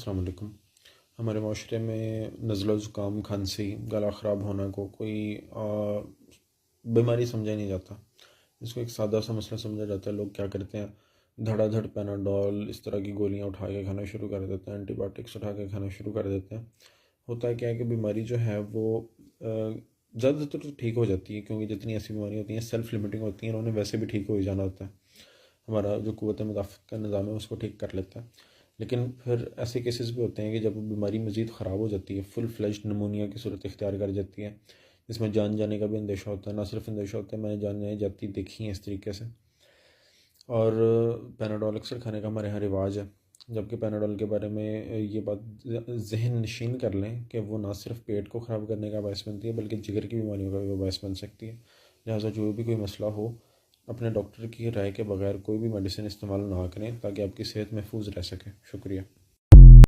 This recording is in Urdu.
السلام علیکم۔ ہمارے معاشرے میں نزلہ و زکام، کھانسی، گلا خراب ہونا کو کوئی بیماری سمجھا نہیں جاتا۔ اس کو ایک سادہ سا مسئلہ سمجھا جاتا ہے۔ لوگ کیا کرتے ہیں، دھڑا دھڑ پیناڈول اس طرح کی گولیاں اٹھا کے کھانا شروع کر دیتے ہیں، اینٹی بایوٹکس اٹھا کے کھانا شروع کر دیتے ہیں۔ ہوتا ہے کیا ہے کہ بیماری جو ہے وہ زیادہ تر تو ٹھیک ہو جاتی ہے، کیونکہ جتنی ایسی بیماریاں ہوتی ہیں سیلف لمیٹنگ ہوتی ہیں، انہوں نے ویسے بھی ٹھیک ہو ہی جانا ہوتا ہے۔ ہمارا جو قوت مدافعت کا نظام ہے اس کو ٹھیک کر لیتا ہے۔ لیکن پھر ایسے کیسز بھی ہوتے ہیں کہ جب بیماری مزید خراب ہو جاتی ہے، فل فلیجڈ نمونیا کی صورت اختیار کر جاتی ہے، جس میں جان جانے کا بھی اندیشہ ہوتا ہے۔ نہ صرف اندیشہ ہوتا ہے، میں نے جان جانے جاتی دیکھی ہیں اس طریقے سے۔ اور پیناڈول اکثر کھانے کا ہمارے یہاں رواج ہے، جبکہ پیناڈول کے بارے میں یہ بات ذہن نشین کر لیں کہ وہ نہ صرف پیٹ کو خراب کرنے کا باعث بنتی ہے بلکہ جگر کی بیماریوں کا بھی باعث بن سکتی ہے۔ لہٰذا جو بھی کوئی مسئلہ ہو، اپنے ڈاکٹر کی رائے کے بغیر کوئی بھی میڈیسن استعمال نہ کریں تاکہ آپ کی صحت محفوظ رہ سکے۔ شکریہ۔